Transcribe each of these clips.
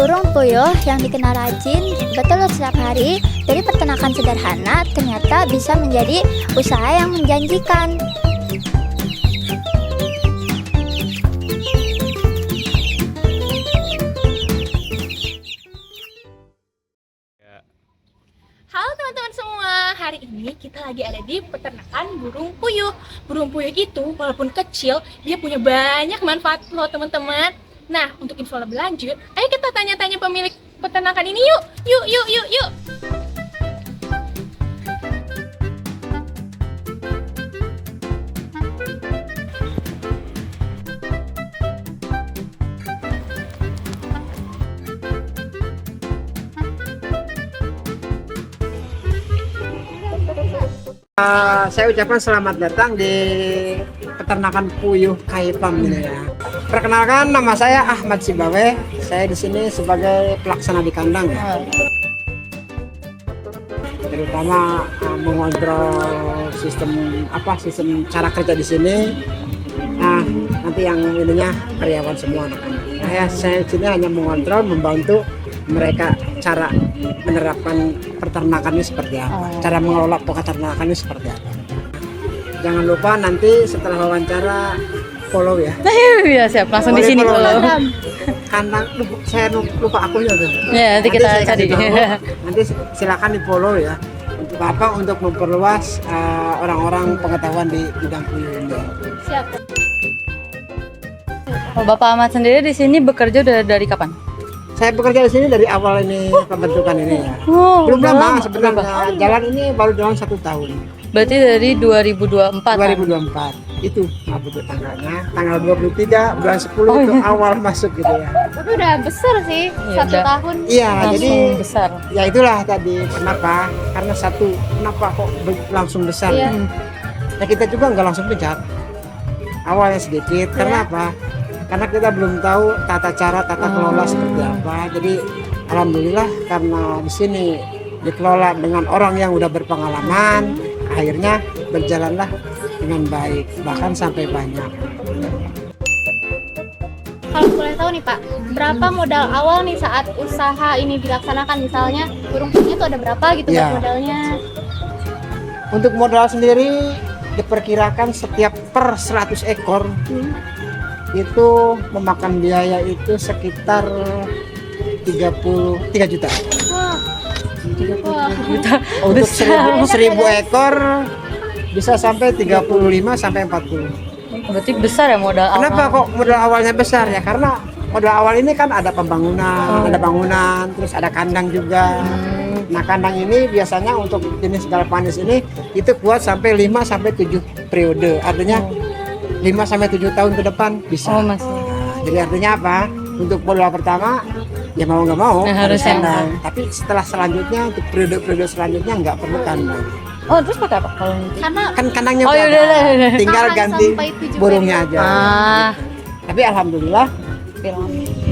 Burung puyuh yang dikenal rajin bertelur setiap hari dari peternakan sederhana ternyata bisa menjadi usaha yang menjanjikan. Halo teman-teman semua, hari ini kita lagi ada di peternakan burung puyuh. Burung puyuh itu walaupun kecil, dia punya banyak manfaat loh teman-teman. Nah, untuk info lebih lanjut, ayo kita tanya-tanya pemilik peternakan ini yuk. Yuk. Saya ucapkan selamat datang di peternakan puyuh Kaipam ini ya. Perkenalkan, nama saya Ahmad Sibawe. Saya di sini sebagai pelaksana di kandang ya. Terutama mengontrol sistem cara kerja di sini. Nah, nanti yang ininya karyawan semua anak-anak. Saya di sini hanya mengontrol, membantu mereka cara menerapkan peternakannya seperti apa, cara mengelola peternakannya seperti apa. Jangan lupa nanti setelah wawancara follow ya. Iya siap, langsung di sini follow. Karena saya lupa akunnya tuh. Ya, nanti kita saya cari. kasih tahu. Nanti silakan di follow ya. Untuk apa? Untuk memperluas orang-orang pengetahuan di bidang puyuh ini. Siap. Bapak Ahmad sendiri di sini bekerja udah dari kapan? Saya bekerja di sini dari awal ini pembentukan ini ya. Belum lama sebenarnya. Jalan ini baru jalan 1 tahun. Berarti dari 2024. 2024 itu bentuk tanggalnya. Tanggal 23 bulan 10 itu awal masuk gitu ya. Tapi udah besar sih, Iya, 1 udah. tahun. Iya, Langsung jadi besar. ya itulah tadi kenapa? Karena kenapa kok langsung besar? Iya. Nah kita juga nggak langsung pecat. Awalnya sedikit. Karena apa? Karena kita belum tahu tata kelola seperti apa. Jadi alhamdulillah karena di sini dikelola dengan orang yang udah berpengalaman, akhirnya berjalanlah dengan baik, bahkan sampai banyak. Kalau boleh tahu nih Pak, berapa modal awal nih saat usaha ini dilaksanakan? Misalnya burung puyuh itu ada berapa gitu Ya. buat modalnya? Untuk modal sendiri diperkirakan setiap per 100 ekor itu memakan biaya itu sekitar 3 juta. Wah. Untuk Besar. 1000 ekor bisa sampai 35 sampai 40. Berarti besar ya modal awal. Kenapa kok modal awalnya besar ya? Karena modal awal ini kan ada pembangunan, ada bangunan, terus ada kandang juga. Nah, kandang ini biasanya untuk jenis galvanis ini itu kuat sampai 5 sampai 7 periode. Artinya 5 sampai 7 tahun ke depan bisa. Oh, masih. Jadi artinya apa? Untuk modal pertama ya mau nggak mau Nah, harus harus yang- kandang. Tapi setelah selanjutnya untuk periode selanjutnya nggak perlu kandang. Oh, terus pakai apa kalau nanti? Karena Kan kandangnya Oh, udah yaudah, ada. udah. Tinggal tahan ganti sampai 7 burungnya periode. aja. Ah, Tapi alhamdulillah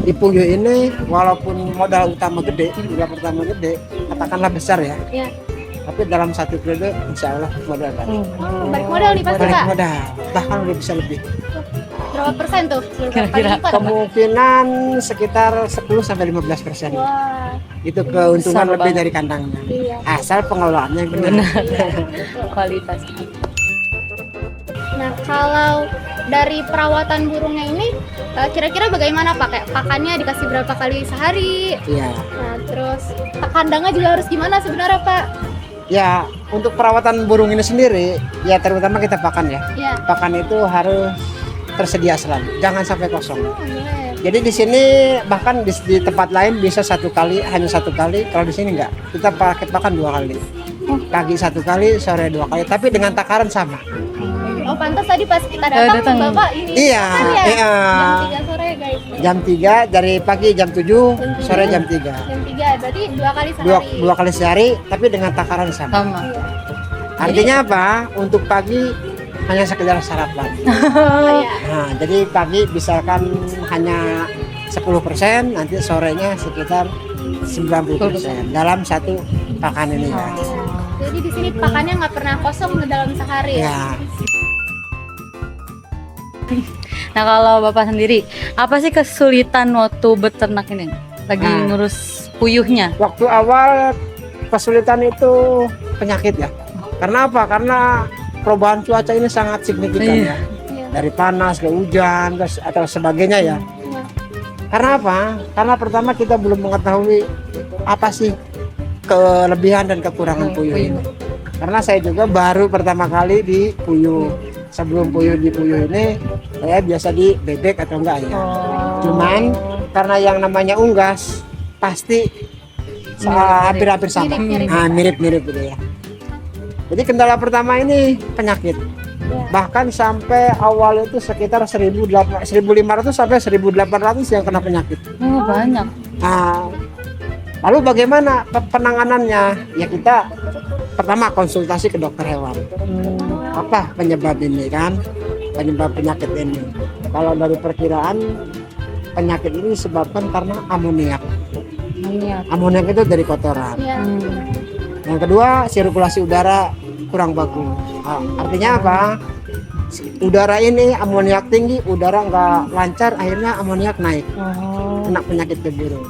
di puyuh ini walaupun modal utama gede, modal pertama gede, katakanlah besar ya. Iya. Tapi dalam 1 periode insya Allah modal kan. Balik modal nih pasti Balik Pak. modal, bahkan udah bisa lebih. Berapa persen tuh? Kira-kira Berapa lipat, Pak? Kemungkinan sekitar 10 sampai 15%. Wah, Itu keuntungan Besar lebih banget. dari kandangnya. iya. Asal pengelolaannya yang benar. kualitas. Nah, kalau dari perawatan burungnya ini kira-kira bagaimana Pak? Kayak pakannya dikasih berapa kali sehari? Iya. Nah, terus kandangnya juga harus gimana sebenarnya Pak? Ya, untuk perawatan burung ini sendiri, ya terutama kita pakan ya. Iya. Pakan itu harus tersedia selalu, jangan sampai kosong. Oh, boleh. Jadi di sini bahkan di tempat lain bisa hanya satu kali. Kalau di sini enggak, kita pakai pakan 2 kali. Pagi 1 kali, sore 2 kali. Tapi dengan takaran sama. Oh, pantas tadi pas kita datang datang. Bapak ini Iya, makan ya? iya. Jam 3 sore guys. Jam 3 dari pagi jam 7, sore jam 3. Jam 3, berarti 2 kali sehari. Dua kali sehari, tapi dengan takaran sama. Sama. Artinya apa? Untuk pagi hanya sekedar sarapan. Oh, iya. Nah, jadi pagi misalkan hanya 10%, nanti sorenya sekitar 90% dalam satu pakan ini ya. Jadi di sini pakannya nggak pernah kosong dalam sehari ya. Ya, Nah kalau Bapak sendiri, apa sih kesulitan waktu beternak ini? lagi Nah. ngurus puyuhnya? Waktu awal kesulitan itu penyakit ya. Karena apa? Karena perubahan cuaca ini sangat signifikan Iya. ya. Dari panas ke hujan terus atau sebagainya ya. Karena apa? Karena pertama kita belum mengetahui apa sih kelebihan dan kekurangan puyuh ini. Karena saya juga baru pertama kali di puyuh. Sebelum puyuh di puyuh ini saya biasa di bebek atau enggak ya. Cuman karena yang namanya unggas pasti hampir-hampir sama. Mirip-mirip gitu ya. Jadi kendala pertama ini penyakit. Bahkan sampai awal itu sekitar 1.500 sampai 1.800 yang kena penyakit. Oh, banyak. Nah, lalu bagaimana penanganannya? Ya kita pertama konsultasi ke dokter hewan. Apa penyebab ini kan? Penyebab penyakit ini. Kalau dari perkiraan penyakit ini disebabkan karena amoniak. Amoniak itu dari kotoran. Yang kedua, sirkulasi udara kurang bagus. Artinya apa? Udara ini amoniak tinggi, udara nggak lancar, akhirnya amoniak naik, kena penyakit ke burung.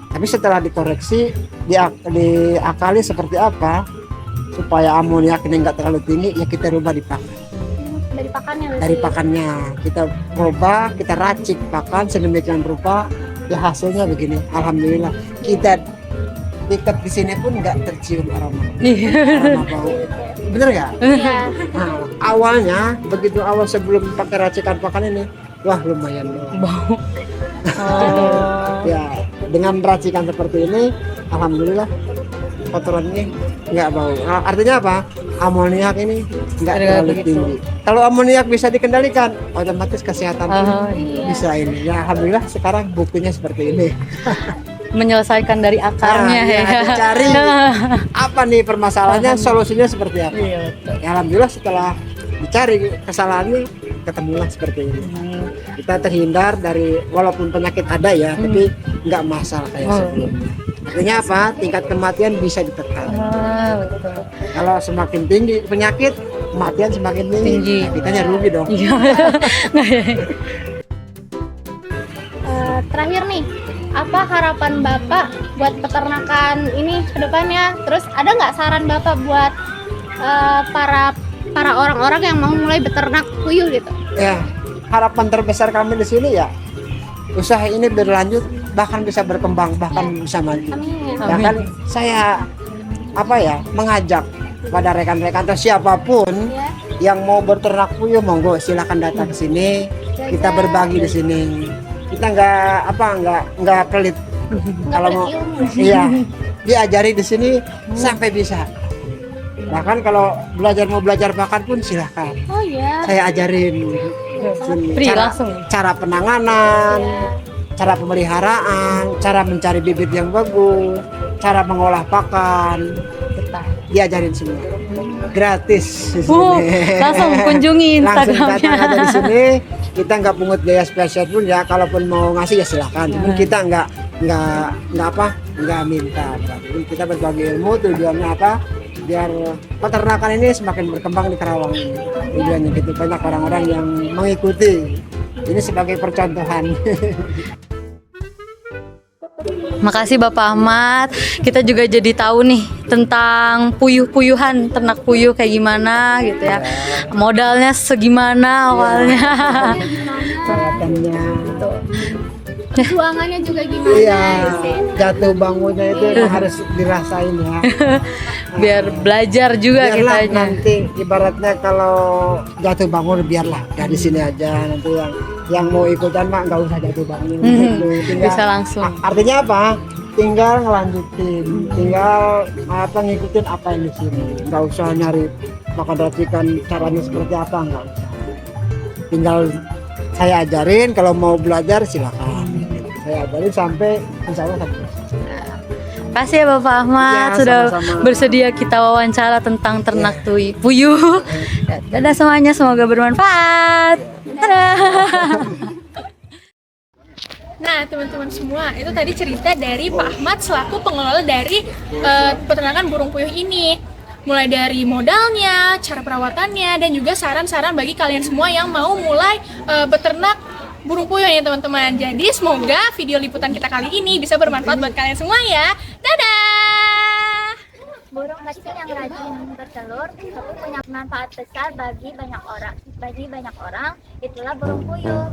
Tapi setelah dikoreksi, diakali seperti apa supaya amoniak ini nggak terlalu tinggi, ya kita rubah di pakan. Dari pakannya kita rubah, kita racik pakan sedemikian rupa, ya hasilnya begini. Alhamdulillah kita dekat di sini pun nggak tercium aroma bau. Bener nggak? Nah, awalnya begitu awal sebelum pakai racikan pakan ini, wah lumayan bau. Ya dengan racikan seperti ini, alhamdulillah kotoran ini nggak bau. Nah, artinya apa? Amoniak ini nggak terlalu tinggi. Kalau amoniak bisa dikendalikan, otomatis kesehatan pun bisa ini. Ya alhamdulillah sekarang buktinya seperti ini. Menyelesaikan dari akarnya ya. Dicari apa nih permasalahannya, solusinya seperti apa. Iya, betul. Ya, alhamdulillah setelah dicari kesalahannya ketemulah seperti ini. Kita terhindar dari walaupun penyakit ada ya, tapi nggak masalah kayak sebelumnya. Artinya apa? Tingkat kematian bisa ditekan. Betul. Kalau semakin tinggi penyakit, kematian semakin tinggi. Nah, kitanya rugi dong. Iya. Terakhir nih, apa harapan Bapak buat peternakan ini ke depannya? Terus ada nggak saran Bapak buat para orang-orang yang mau mulai beternak puyuh gitu? Ya, harapan terbesar kami di sini ya usaha ini berlanjut, bahkan bisa berkembang, bahkan bisa maju. Amin. Bahkan saya mengajak pada rekan-rekan atau siapapun yang mau beternak puyuh, monggo silakan datang ke sini, kita berbagi di sini. Kita nggak pelit. Kalau mau iya diajari di sini sampai bisa. Bahkan kalau mau belajar pakan pun silahkan. Oh iya. Saya ajarin Free langsung. cara penanganan, cara pemeliharaan, cara mencari bibit yang bagus, cara mengolah pakan, diajarin semua gratis di sini. Langsung kunjungi Langsung Instagramnya. datang aja di sini. Kita nggak pungut biaya spesial pun ya, kalaupun mau ngasih ya silahkan. Cuman kita nggak minta. Kita berbagi ilmu, tujuannya apa? Biar peternakan ini semakin berkembang di Karawang ini. Tujuannya gitu, banyak orang-orang yang mengikuti. Ini sebagai percontohan. Makasih Bapak Ahmad. Kita juga jadi tahu nih tentang puyuh-puyuhan, ternak puyuh kayak gimana gitu ya. Modalnya segimana awalnya. Perawatannya. Perjuangannya juga gimana? Iya, jatuh bangunnya itu yang harus dirasain ya. Biar belajar juga Biarlah kitanya. nanti ibaratnya kalau jatuh bangun biarlah dari sini aja, nanti yang mau ikutan mah nggak usah jatuh bangun. Tinggal, Bisa langsung. Artinya apa? Tinggal ngelanjutin, tinggal ngikutin apa yang di sini. Nggak usah nyari makan racikan caranya seperti apa, nggak usah. Tinggal saya ajarin, kalau mau belajar silakan. Saya ajarin sampai insya Allah sampai. Kasih ya Bapak Ahmad Ya, sudah sama-sama. bersedia kita wawancara tentang ternak puyuh. Dadah semuanya, semoga bermanfaat. Dadah. Nah, teman-teman semua, itu tadi cerita dari Pak Ahmad selaku pengelola dari peternakan burung puyuh ini. Mulai dari modalnya, cara perawatannya, dan juga saran-saran bagi kalian semua yang mau mulai beternak burung puyuh ya teman-teman. Jadi semoga video liputan kita kali ini bisa bermanfaat buat kalian semua ya. Dadah! Burung kecil yang rajin bertelur tapi punya manfaat besar bagi banyak orang. Itulah burung puyuh.